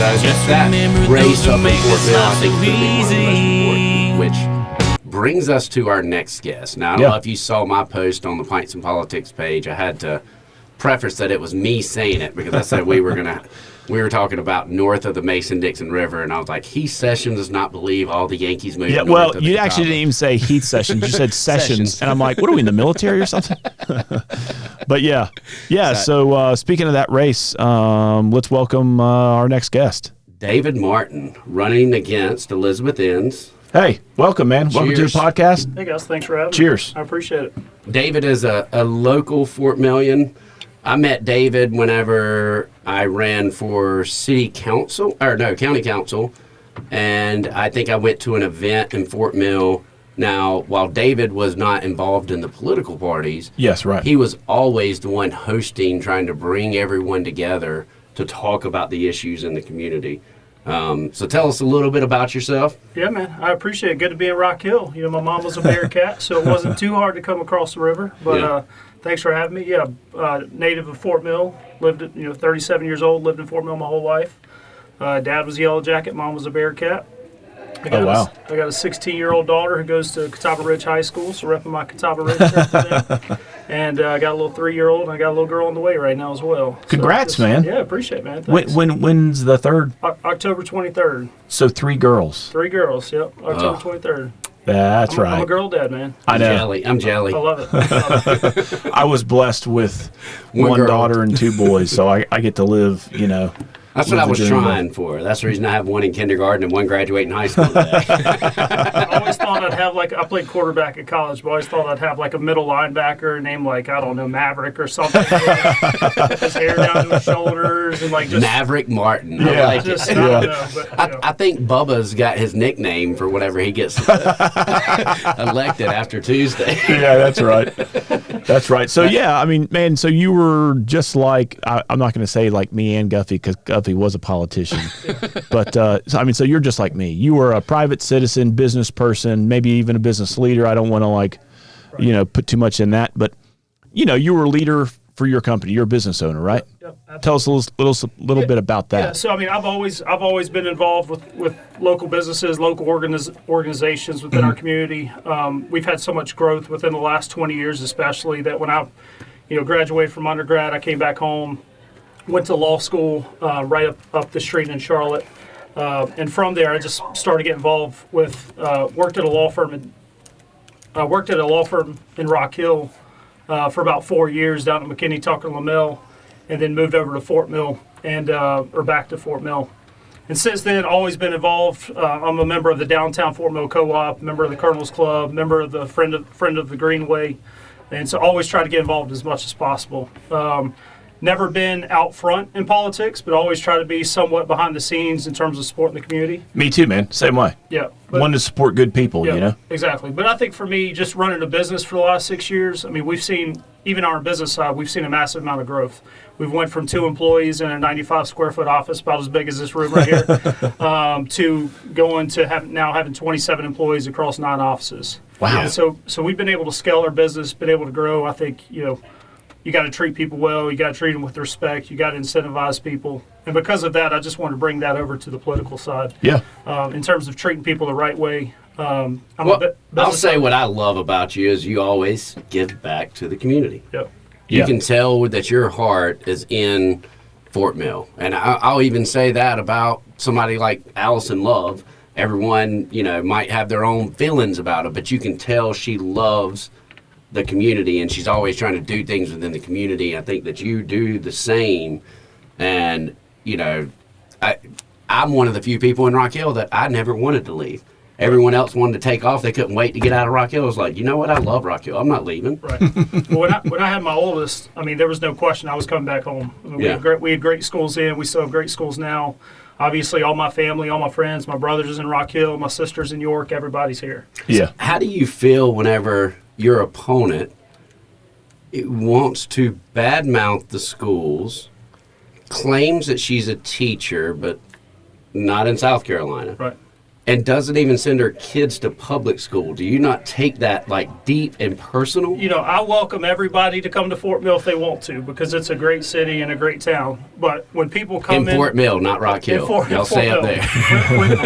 So just that race up in Fort Mill, I think, could be one of the most important, which brings us to our next guest. Now, I don't know if you saw my post on the Pints and Politics page. I had to preface that it was me saying it because I said we were talking about north of the Mason-Dixon River, and I was like, Heath Sessions does not believe all the Yankees moved north well, of the you actually didn't even say Heath Sessions. You said Sessions. And I'm like, what are we, in the military or something? But yeah. So speaking of that race, let's welcome our next guest. David Martin, running against Elizabeth Enns. Hey, welcome, man. Cheers. Welcome to the podcast. Hey, guys. Thanks for having me. Cheers. I appreciate it. David is a local Fort Millian. I met David whenever I ran for county council, and I think I went to an event in Fort Mill. Now, while David was not involved in the political parties, Yes, right. he was always the one hosting, trying to bring everyone together to talk about the issues in the community. So tell us a little bit about yourself. Yeah, man. I appreciate it. Good to be in Rock Hill. You know, my mom was a Bearcat, so it wasn't too hard to come across the river. But thanks for having me. Yeah, native of Fort Mill. Lived at 37 years old. Lived in Fort Mill my whole life. Dad was a Yellow Jacket. Mom was a Bearcat. I got a 16-year-old daughter who goes to Catawba Ridge High School, so repping my Catawba Ridge today. And I got a little 3-year-old, and I got a little girl on the way right now as well. Congrats, man. Yeah, appreciate it, man. Thanks. When's the third? October 23rd. So 3 girls. 3 girls, yep. October 23rd. That's right. I'm a girl dad, man. I know. I'm jelly. I love it. I was blessed with one daughter and 2 boys, so I get to live, That's what I was trying for. That's the reason I have one in kindergarten and one graduating high school today. I always thought I'd have I played quarterback at college, but I always thought I'd have a middle linebacker named I don't know, Maverick or something. His hair down to his shoulders and just Maverick Martin. Yeah. I like it. I don't know, but, I think Bubba's got his nickname for whenever he gets elected after Tuesday. Yeah, that's right. That's right. So, yeah, I mean, man, so you were just like, I'm not going to say like me and Guffey, because Guffey was a politician. But, so you're just like me. You were a private citizen, business person, maybe even a business leader. I don't want to, put too much in that. But, you were a leader for your company. You're a business owner, right? Yep, Tell us a little bit about that. Yeah, so I mean, I've always been involved with local businesses, local organizations within our community. We've had so much growth within the last 20 years, especially that when I, graduated from undergrad, I came back home, went to law school right up the street in Charlotte, and from there I just started to get involved with worked at a law firm in Rock Hill for about 4 years down at McKinney, Tucker, Lamell, and then moved over to Fort Mill or back to Fort Mill. And since then, always been involved. I'm a member of the Downtown Fort Mill Co-op, member of the Colonel's Club, member of the Friend of the Greenway, and so always try to get involved as much as possible. Never been out front in politics, but always try to be somewhat behind the scenes in terms of supporting the community. Me too, man. Same way. Yeah. One to support good people, Exactly. But I think for me, just running a business for the last 6 years, I mean, we've seen, even on our business side, we've seen a massive amount of growth. We've went from 2 employees in a 95-square-foot office, about as big as this room right here, to going to having 27 employees across 9 offices. Wow. And so we've been able to scale our business, been able to grow. I think, you got to treat people well. You got to treat them with respect. You got to incentivize people. And because of that, I just want to bring that over to the political side. Yeah. In terms of treating people the right way. I'll say what I love about you is you always give back to the community. Yep. You can tell that your heart is in Fort Mill. And I'll even say that about somebody like Allison Love. Everyone, might have their own feelings about it, but you can tell she loves the community, and she's always trying to do things within the community. I think that you do the same, and I'm one of the few people in Rock Hill that I never wanted to leave. Everyone else wanted to take off. They couldn't wait to get out of Rock Hill. I was like, you know what? I love Rock Hill. I'm not leaving. Right. Well, when I had my oldest, I mean, there was no question I was coming back home. I mean, we had great schools then. We still have great schools now. Obviously, all my family, all my friends, my brothers is in Rock Hill, my sister's in York. Everybody's here. Yeah. So how do you feel whenever your opponent wants to badmouth the schools, claims that she's a teacher, but not in South Carolina, right, and doesn't even send her kids to public school, do you not take that like deep and personal? You know, I welcome everybody to come to Fort Mill if they want to, because it's a great city and a great town. But when people come in Fort Mill, not Rock Hill, y'all stay up there.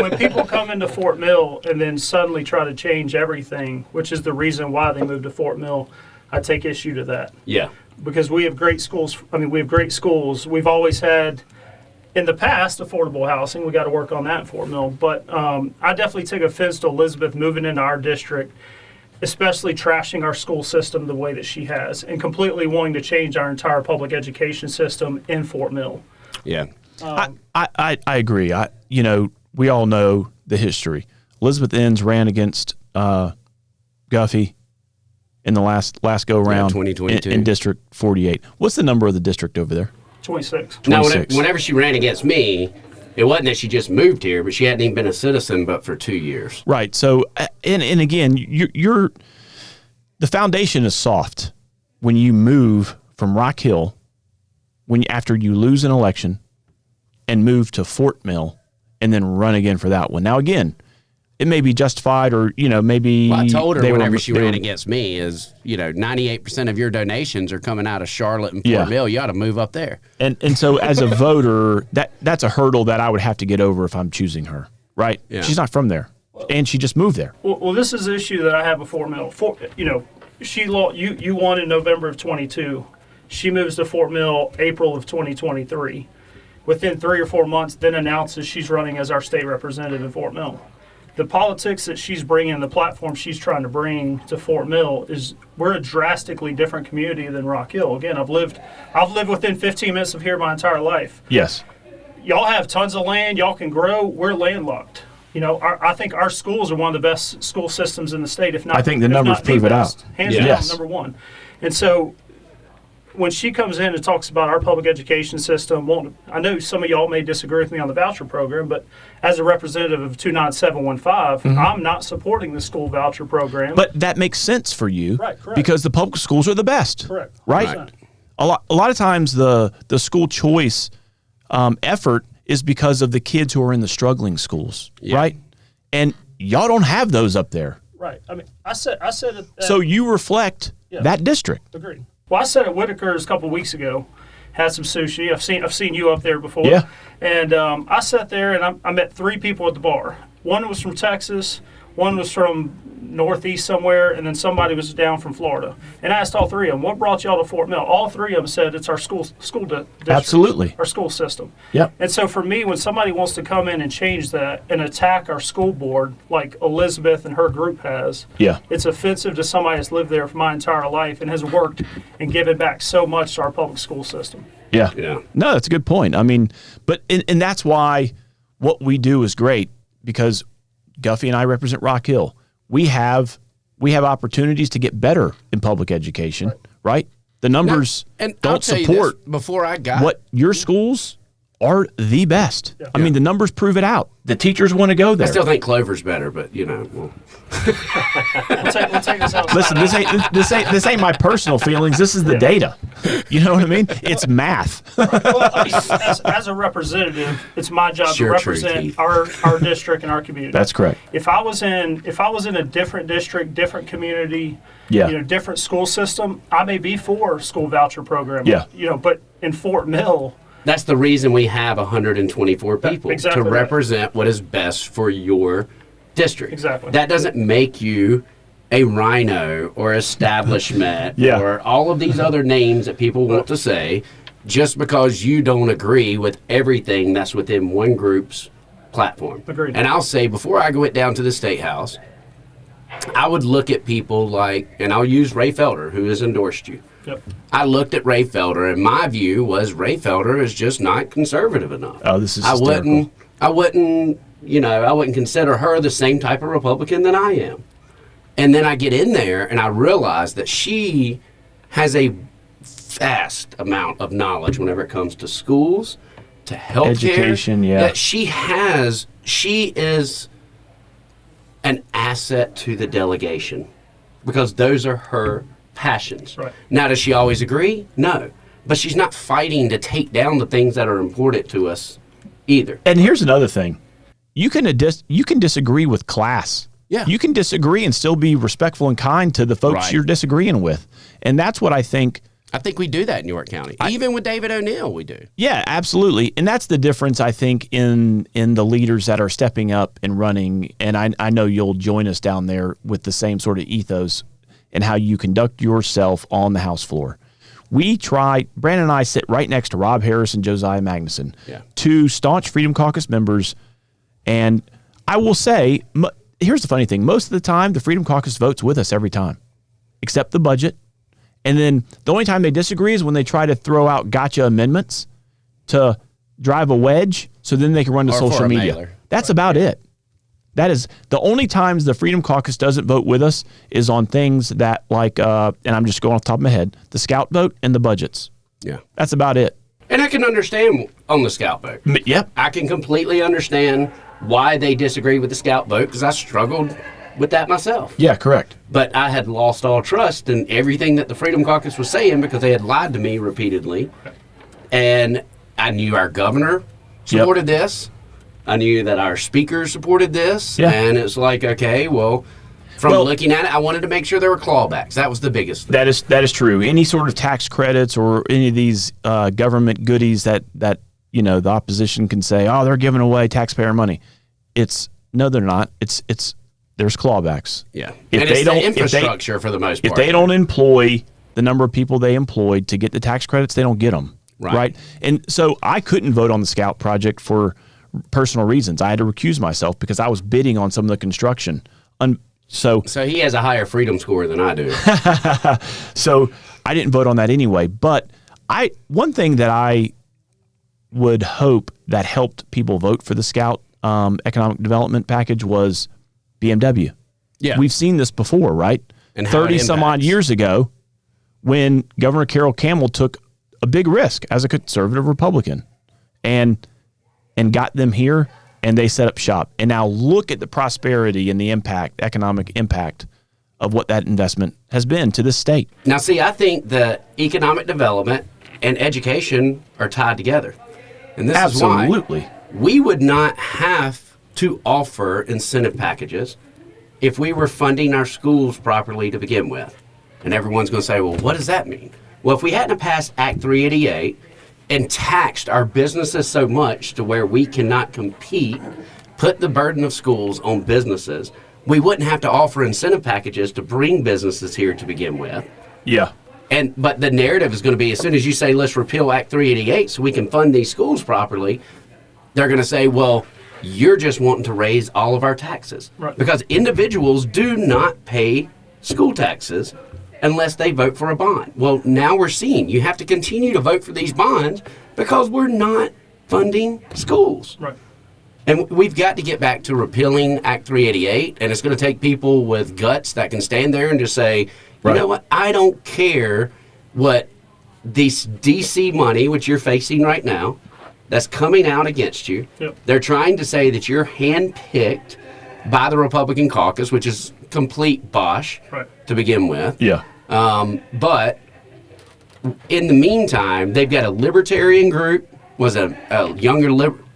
when people come into Fort Mill and then suddenly try to change everything, which is the reason why they moved to Fort Mill, I take issue to that. Yeah. Because we have great schools. I mean, we have great schools. We've always had, in the past, affordable housing. We got to work on that in Fort Mill. But I definitely take offense to Elizabeth moving into our district, especially trashing our school system the way that she has, and completely wanting to change our entire public education system in Fort Mill. Yeah. I agree. We all know the history. Elizabeth Enns ran against Guffey in the last go round 2022 in District 48. What's the number of the district over there? 26. Now, 26. whenever she ran against me, it wasn't that she just moved here, but she hadn't even been a citizen but for 2 years. Right. So, and again, you're the foundation is soft when you move from Rock Hill, after you lose an election, and move to Fort Mill, and then run again for that one. Now, again, it may be justified, or maybe. Well, I told her whenever she ran against me is 98% of your donations are coming out of Charlotte and Fort Mill. You ought to move up there. And so as a voter, that's a hurdle that I would have to get over if I'm choosing her. Right? Yeah. She's not from there, and she just moved there. Well, this is an issue that I have with Fort Mill. You won in November of 22. She moves to Fort Mill April of 2023. Within 3 or 4 months, then announces she's running as our state representative in Fort Mill. The politics that she's bringing, the platform she's trying to bring to Fort Mill we're a drastically different community than Rock Hill. Again, I've lived within 15 minutes of here my entire life. Yes. Y'all have tons of land. Y'all can grow. We're landlocked. I think our schools are one of the best school systems in the state, if not. I think the numbers prove it out. Hands down, number one. And so when she comes in and talks about our public education system, I know some of y'all may disagree with me on the voucher program, but as a representative of 29715, I'm not supporting the school voucher program. But that makes sense for you, Right, correct. because the public schools are the best. Correct. Right? 100%. A lot of times the school choice effort is because of the kids who are in the struggling schools, right? And y'all don't have those up there. Right. I mean, I said it. So you reflect that district. Agreed. Well, I said at Whitaker's a couple weeks ago, had some sushi. I've seen you up there before. Yeah. And I sat there and I met 3 people at the bar. One was from Texas, one was from Northeast somewhere, and then somebody was down from Florida. And I asked all 3 of them, what brought y'all to Fort Mill? All 3 of them said it's our school district. Absolutely. Our school system. Yep. And so for me, when somebody wants to come in and change that and attack our school board like Elizabeth and her group has, it's offensive to somebody that's lived there for my entire life and has worked and given back so much to our public school system. Yeah. Yeah. No, that's a good point. I mean, and that's why what we do is great, because Guffey and I represent Rock Hill. We have opportunities to get better in public education, right? The numbers don't support before I got what your schools are the best. Yeah. I mean, the numbers prove it out. The teachers want to go there. I still think Clover's better, but We'll take this outside. Listen, this ain't my personal feelings. This is the data. You know what I mean? It's math. As a representative, it's my job to represent our district and our community. That's correct. If I was in a different district, different community, different school system, I may be for school voucher program. Yeah. But in Fort Mill, that's the reason we have 124 people exactly to represent what is best for your district. Exactly. That doesn't make you a rhino or establishment or all of these other names that people want to say just because you don't agree with everything that's within one group's platform. Agreed. And I'll say, before I went down to the State House, I would look at people like, and I'll use Ray Felder, who has endorsed you. Yep. I looked at Ray Felder, and my view was Ray Felder is just not conservative enough. Oh, this is hysterical. I wouldn't consider her the same type of Republican that I am. And then I get in there, and I realize that she has a vast amount of knowledge whenever it comes to schools, to healthcare. Education, That she is an asset to the delegation because those are her passions. Right. Now, does she always agree? No. But she's not fighting to take down the things that are important to us either. And here's another thing. you can disagree with class. Yeah. You can disagree and still be respectful and kind to the folks Right. you're disagreeing with. And that's what I think. I think we do that in York County. Even with David O'Neill, we do. Yeah, absolutely. And that's the difference, I think, in the leaders that are stepping up and running. And I know you'll join us down there with the same sort of ethos and how you conduct yourself on the House floor. Brandon and I sit right next to Rob Harris and Josiah Magnuson, two staunch Freedom Caucus members. And I will say, here's the funny thing. Most of the time, the Freedom Caucus votes with us every time, except the budget. And then the only time they disagree is when they try to throw out gotcha amendments to drive a wedge so then they can run to social media. Mailer. That's about it. That is the only times the Freedom Caucus doesn't vote with us is on things that like, and I'm just going off the top of my head, the scout vote and the budgets. Yeah. That's about it. And I can understand on the scout vote. Yep. I can completely understand why they disagree with the scout vote because I struggled with that myself. Yeah, correct. But I had lost all trust in everything that the Freedom Caucus was saying because they had lied to me repeatedly. And I knew our governor supported this. I knew that our speaker supported this. Yeah. And it's like, okay, well, from looking at it, I wanted to make sure there were clawbacks. That was the biggest thing. That is true. Any sort of tax credits or any of these government goodies that the opposition can say, oh, they're giving away taxpayer money. No, they're not. There's clawbacks. Yeah. If and they it's don't, the infrastructure for the most part. If they don't employ the number of people they employed to get the tax credits, they don't get them. Right. And so I couldn't vote on the Scout project for personal reasons. I had to recuse myself because I was bidding on some of the construction. So he has a higher freedom score than I do. So I didn't vote on that anyway. But one thing that I would hope that helped people vote for the Scout economic development package was BMW. Yeah. We've seen this before, right? And how it 30 some odd impacts. years ago when Governor Carroll Campbell took a big risk as a conservative Republican and got them here and they set up shop. And now look at the prosperity and the impact, economic impact of what that investment has been to this state. Now, see, I think that economic development and education are tied together. And this Absolutely. is why we would not have to offer incentive packages if we were funding our schools properly to begin with. And everyone's going to say, well, what does that mean? Well, if we hadn't passed Act 388 and taxed our businesses so much to where we cannot compete, put the burden of schools on businesses, we wouldn't have to offer incentive packages to bring businesses here to begin with. Yeah. But the narrative is going to be, as soon as you say, let's repeal Act 388 so we can fund these schools properly, they're going to say, well, you're just wanting to raise all of our taxes. Right. Because individuals do not pay school taxes unless they vote for a bond. Well, now we're seeing you have to continue to vote for these bonds because we're not funding schools. Right. And we've got to get back to repealing Act 388, and it's going to take people with guts that can stand there and just say, you know what, I don't care what this D.C. money, which you're facing right now, that's coming out against you. Yep. They're trying to say that you're handpicked by the Republican caucus, which is complete bosh to begin with. Yeah. But in the meantime, they've got a libertarian group, Young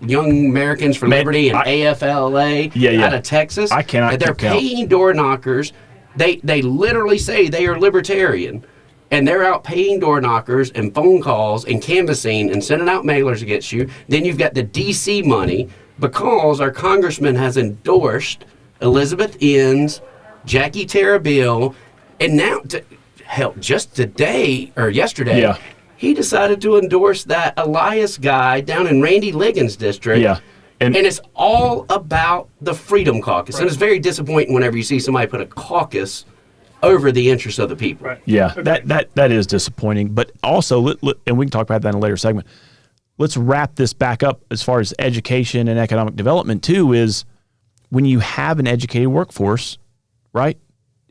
Americans for Liberty and AFLA out of Texas. I cannot. They're paying door knockers. They literally say they are libertarian, and they're out paying door knockers and phone calls and canvassing and sending out mailers against you. Then you've got the D.C. money because our congressman has endorsed Elizabeth Enns, Jackie Tarabil, and now, just today or yesterday, he decided to endorse that Elias guy down in Randy Liggins' district. Yeah. And it's all about the Freedom Caucus. Right. And it's very disappointing whenever you see somebody put a caucus over the interests of the people. Right. Yeah, that is disappointing. But also, and we can talk about that in a later segment, let's wrap this back up as far as education and economic development, too, is when you have an educated workforce, right?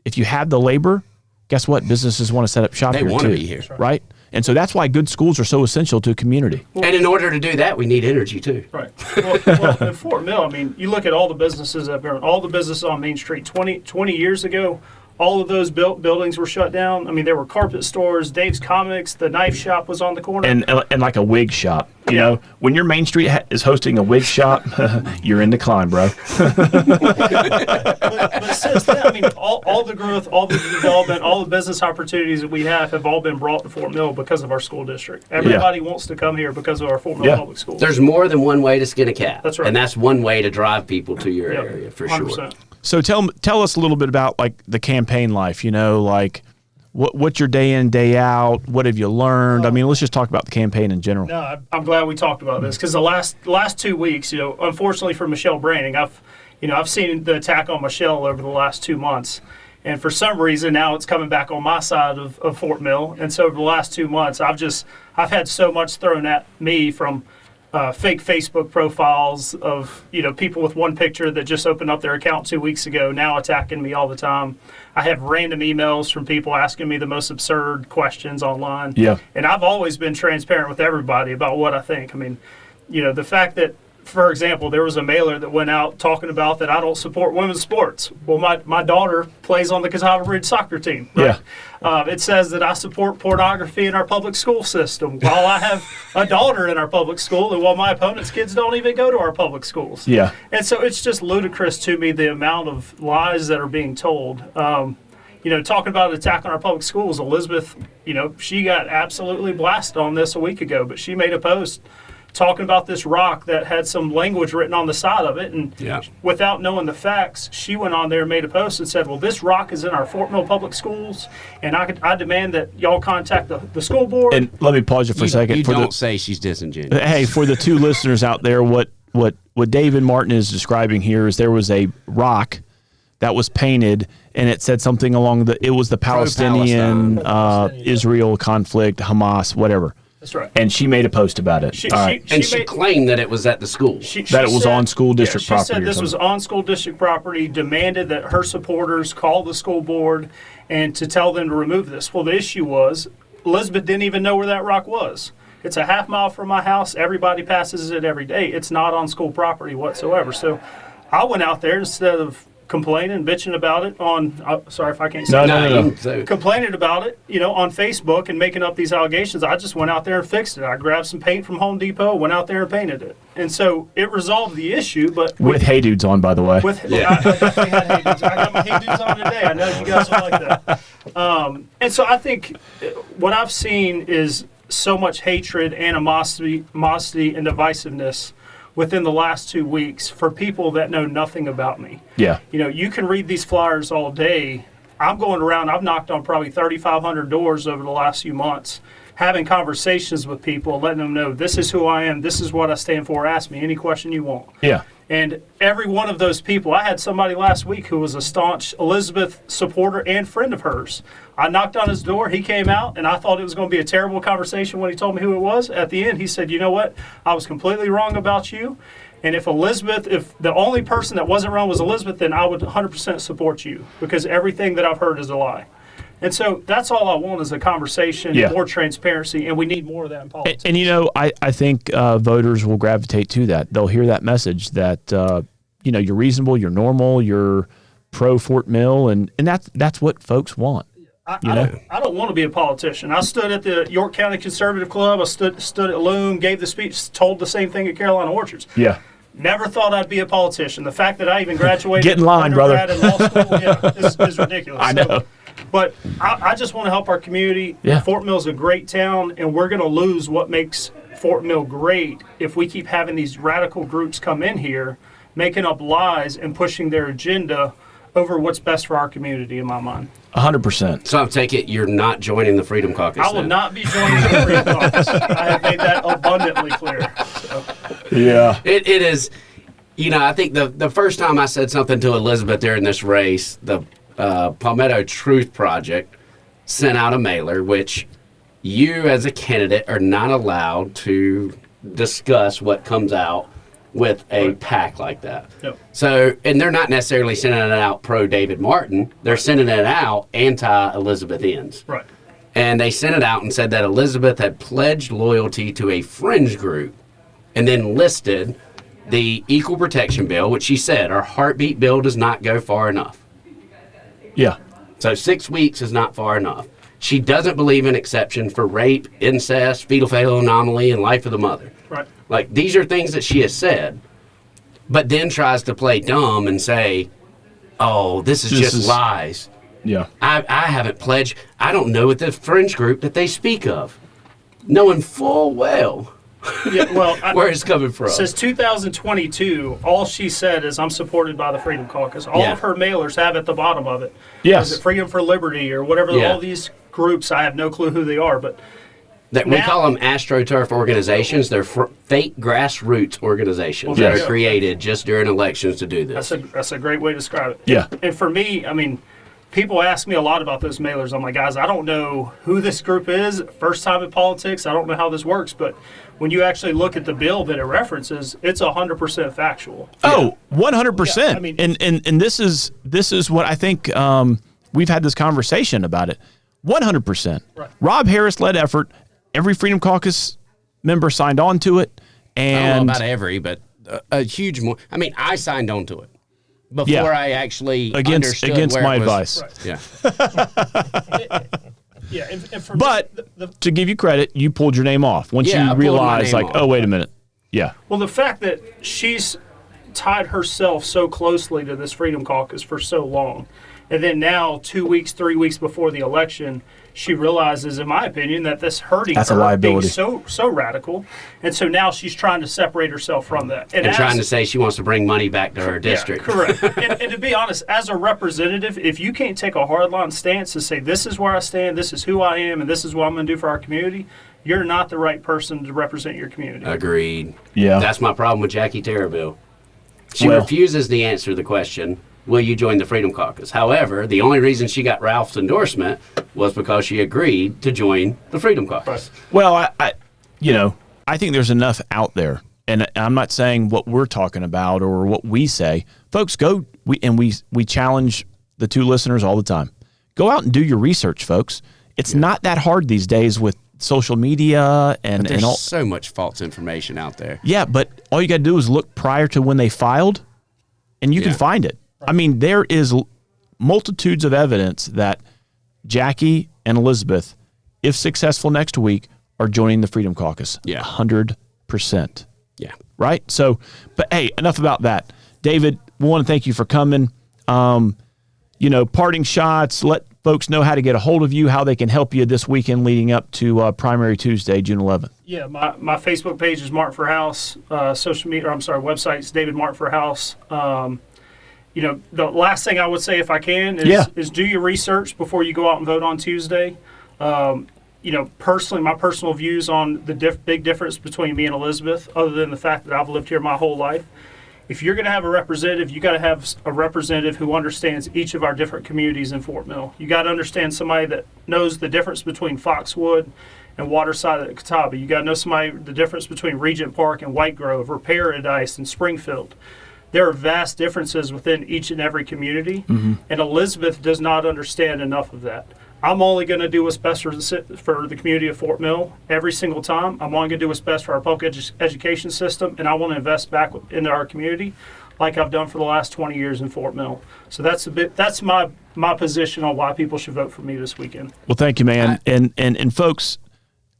If you have the labor, guess what? Businesses want to set up shop here, too. They want to be here. Right? And so that's why good schools are so essential to a community. And in order to do that, we need energy, too. Right. Well, in Fort Mill, I mean, you look at all the businesses up here, all the businesses on Main Street 20 years ago, all of those buildings were shut down. I mean, there were carpet stores, Dave's Comics, the knife shop was on the corner. And like a wig shop. You know, when your Main Street is hosting a wig shop, you're in decline, bro. but since then, I mean, all the growth, all the development, all the business opportunities that we have all been brought to Fort Mill because of our school district. Everybody wants to come here because of our Fort Mill Public Schools. There's more than one way to skin a cat. That's right. And that's one way to drive people to your area, for 100%. Sure. So tell us a little bit about, like, the campaign life, you know, like, what's your day in, day out? What have you learned? I mean, let's just talk about the campaign in general. No, I'm glad we talked about this because the last 2 weeks, you know, unfortunately for Michelle Branning, I've seen the attack on Michelle over the last 2 months. And for some reason, now it's coming back on my side of Fort Mill. And so over the last 2 months, I've had so much thrown at me from fake Facebook profiles of, you know, people with one picture that just opened up their account 2 weeks ago, now attacking me all the time. I have random emails from people asking me the most absurd questions online. Yeah. And I've always been transparent with everybody about what I think. I mean, you know, the fact that, for example, there was a mailer that went out talking about that I don't support women's sports. Well, my daughter plays on the Catawba Bridge soccer team. Right? Yeah. It says that I support pornography in our public school system while I have a daughter in our public school and while my opponent's kids don't even go to our public schools. Yeah. And so it's just ludicrous to me the amount of lies that are being told. You know, talking about an attack on our public schools, Elizabeth, you know, she got absolutely blasted on this a week ago, but she made a post talking about this rock that had some language written on the side of it. And without knowing the facts, she went on there and made a post and said, well, this rock is in our Fort Mill public schools, and I demand that y'all contact the school board. And let me pause you for a second. You don't say she's disingenuous. Hey, for the two listeners out there, what David Martin is describing here is there was a rock that was painted, and it said something along it was the Palestinian Israel conflict, Hamas, whatever. That's right. And she made a post about it. She claimed that it was at the school. That it was on school district property. She said this was on school district property, demanded that her supporters call the school board and to tell them to remove this. Well, the issue was Elizabeth didn't even know where that rock was. It's a half mile from my house. Everybody passes it every day. It's not on school property whatsoever. So I went out there instead of complaining, bitching about it on, sorry if I can't say No. complaining about it, you know, on Facebook and making up these allegations. I just went out there and fixed it. I grabbed some paint from Home Depot, went out there and painted it. And so it resolved the issue, but... With Hey Dudes on, by the way. I definitely had Hey Dudes. I got my Hey Dudes on today. I know you guys will like that. And so I think what I've seen is so much hatred, animosity, and divisiveness within the last 2 weeks for people that know nothing about me. Yeah. You know, you can read these flyers all day. I'm going around, I've knocked on probably 3,500 doors over the last few months, having conversations with people, letting them know this is who I am, this is what I stand for, ask me any question you want. Yeah. And every one of those people, I had somebody last week who was a staunch Elizabeth supporter and friend of hers. I knocked on his door, he came out, and I thought it was going to be a terrible conversation when he told me who it was. At the end, he said, you know what, I was completely wrong about you. And if the only person that wasn't wrong was Elizabeth, then I would 100% support you because everything that I've heard is a lie. And so that's all I want is a conversation, more transparency, and we need more of that in politics. And you know, I think voters will gravitate to that. They'll hear that message that, you know, you're reasonable, you're normal, you're pro Fort Mill, and that's what folks want. I don't want to be a politician. I stood at the York County Conservative Club. I stood at Loom, gave the speech, told the same thing at Carolina Orchards. Yeah. Never thought I'd be a politician. The fact that I even graduated Get in line, brother. in law school, is ridiculous. I know. But I just want to help our community. Yeah. Fort Mill's a great town, and we're going to lose what makes Fort Mill great if we keep having these radical groups come in here, making up lies and pushing their agenda over what's best for our community, in my mind. 100%. So I take it you're not joining the Freedom Caucus. I will not be joining the Freedom Caucus. I have made that abundantly clear. So. Yeah. It is, you know, I think the first time I said something to Elizabeth during this race, the Palmetto Truth Project sent out a mailer, which you as a candidate are not allowed to discuss what comes out with a PAC like that. Yep. So, and they're not necessarily sending it out pro David Martin. They're sending it out anti-Elizabeth Inns. Right. And they sent it out and said that Elizabeth had pledged loyalty to a fringe group and then listed the Equal Protection Bill, which she said, our heartbeat bill does not go far enough. Yeah. So 6 weeks is not far enough. She doesn't believe in exception for rape, incest, fetal anomaly, and life of the mother. Right. Like, these are things that she has said, but then tries to play dumb and say, oh, this is just lies. Yeah. I haven't pledged. I don't know what the fringe group that they speak of, knowing full well where it's coming from. Since 2022, all she said is, I'm supported by the Freedom Caucus. All of her mailers have at the bottom of it. Yes. Is it Freedom for Liberty or whatever, all these groups, I have no clue who they are, but we call them AstroTurf organizations. They're fake grassroots organizations that are created just during elections to do this. That's a great way to describe it. Yeah. And for me, I mean, people ask me a lot about those mailers. I'm like, guys, I don't know who this group is. First time in politics. I don't know how this works. But when you actually look at the bill that it references, it's 100% factual. Oh, 100%. Yeah, I mean, and this is what I think we've had this conversation about it. 100%. Right. Rob Harris led effort. Every Freedom Caucus member signed on to it. And I don't know about every, but a huge more. I mean, I signed on to it before I actually understood against where my it was. advice. Right. Yeah. And for But me, to give you credit, you pulled your name off once I you pulled my realized, name like, off. oh, wait a minute. Yeah. well, the fact that she's tied herself so closely to this Freedom Caucus for so long, and then now 2 weeks, 3 weeks before the election, she realizes, in my opinion, that this hurting That's a her being liability. so radical, and so now she's trying to separate herself from that, And trying to say she wants to bring money back to her district. Yeah, correct. and to be honest, as a representative, if you can't take a hardline stance to say this is where I stand, this is who I am, and this is what I'm going to do for our community, you're not the right person to represent your community. Agreed. Yeah. That's my problem with Jackie Tarabill. She Well- refuses to answer the question, will you join the Freedom Caucus? However, the only reason she got Ralph's endorsement was because she agreed to join the Freedom Caucus. Well, I think there's enough out there. And I'm not saying what we're talking about or what we say. Folks, we challenge the two listeners all the time. Go out and do your research, folks. It's not that hard these days with social media and There's all. so much false information out there. Yeah, but all you got to do is look prior to when they filed, and you can find it. I mean, there is multitudes of evidence that Jackie and Elizabeth, if successful next week, are joining the Freedom Caucus. Yeah. 100%. Yeah. Right? So, but hey, enough about that. David, we want to thank you for coming. Parting shots, let folks know how to get a hold of you, how they can help you this weekend leading up to Primary Tuesday, June 11th. Yeah, my Facebook page is Martin for House. Social media, website's David Martin for House. The last thing I would say, if I can, is do your research before you go out and vote on Tuesday. Personally, my personal views on the big difference between me and Elizabeth, other than the fact that I've lived here my whole life. If you're going to have a representative, you got to have a representative who understands each of our different communities in Fort Mill. You got to understand somebody that knows the difference between Foxwood and Waterside at Catawba. You got to know the difference between Regent Park and White Grove, or Paradise and Springfield. There are vast differences within each and every community, and Elizabeth does not understand enough of that. I'm only going to do what's best for the community of Fort Mill every single time. I'm only going to do what's best for our public education system, and I want to invest back into our community like I've done for the last 20 years in Fort Mill. So that's my position on why people should vote for me this weekend. Well, thank you, man. And folks,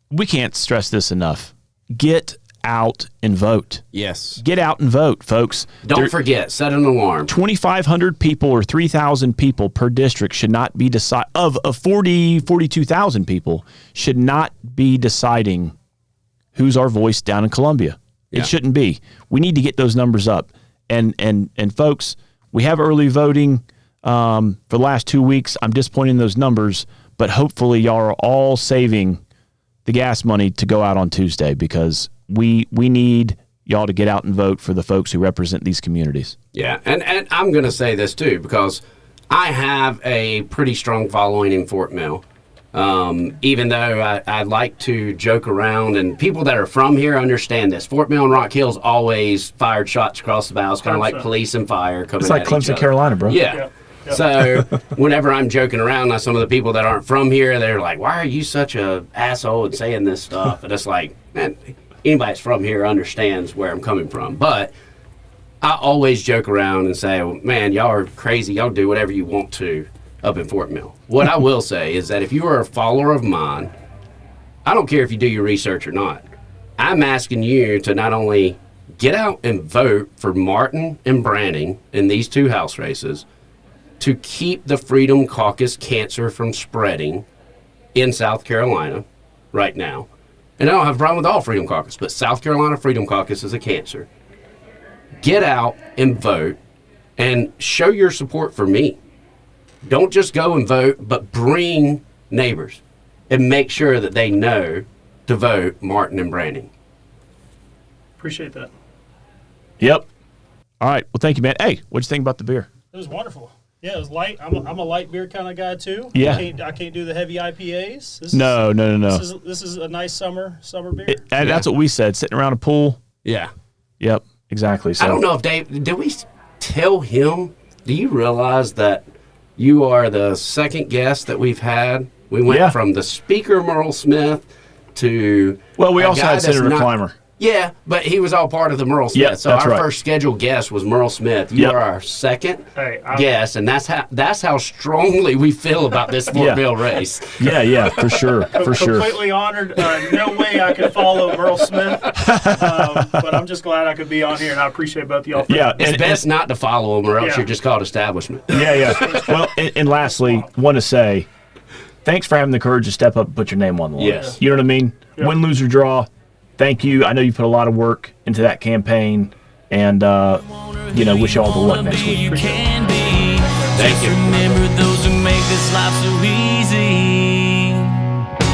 we can't stress this enough. Get out and vote. Yes. Get out and vote, folks. Don't forget, set an alarm. 2,500 people or 3,000 people per district should not be of 42,000 people should not be deciding who's our voice down in Columbia. Yeah. It shouldn't be. We need to get those numbers up. And folks, we have early voting for the last 2 weeks. I'm disappointed in those numbers, but hopefully y'all are all saving the gas money to go out on Tuesday, because we need y'all to get out and vote for the folks who represent these communities. Yeah, and I'm going to say this too, because I have a pretty strong following in Fort Mill. Even though I like to joke around, and people that are from here understand this. Fort Mill and Rock Hill's always fired shots across the bows, kind of like police and fire coming It's like at each Clemson, other. Carolina, bro. Yeah. So whenever I'm joking around, some of the people that aren't from here, they're like, why are you such a asshole and saying this stuff? And it's like, man, anybody that's from here understands where I'm coming from. But I always joke around and say, well, man, y'all are crazy. Y'all do whatever you want to. up in Fort Mill. What I will say is that if you are a follower of mine, I don't care if you do your research or not. I'm asking you to not only get out and vote for Martin and Branning in these 2 House races to keep the Freedom Caucus cancer from spreading in South Carolina right now. And I don't have a problem with all Freedom Caucus, but South Carolina Freedom Caucus is a cancer. Get out and vote and show your support for me. Don't just go and vote, but bring neighbors and make sure that they know to vote Martin and Branning. Appreciate that. Yep. All right. Well, thank you, man. Hey, what'd you think about the beer? It was wonderful. Yeah, it was light. I'm a light beer kind of guy too. Yeah. I can't do the heavy IPAs. No. This is a nice summer beer. And that's what we said. Sitting around a pool. Yeah. Yep. Exactly. So I don't know if Dave, did we tell him, do you realize that you are the second guest that we've had? We went from the speaker, Merle Smith, to... Well, we a also guy had Senator that's not- Clymer. Yeah, but he was all part of the Merle Smith. Yeah, so that's our right. first scheduled guest was Merle Smith. You Yep. are our second Hey, guest, and that's how strongly we feel about this Fort Yeah. Mill race. Yeah, for sure. For sure. Completely honored. No way I could follow Merle Smith, but I'm just glad I could be on here, and I appreciate both of y'all. Yeah. It's best not to follow him, or else Yeah. you're just called establishment. Yeah. Well, and lastly, want to say, thanks for having the courage to step up and put your name on the line. Yes. You know what I mean? Yeah. Win, lose, or draw. Thank you. I know you put a lot of work into that campaign, and wish you all the luck next week. You can be. Thank Just you. remember those who make this life so easy.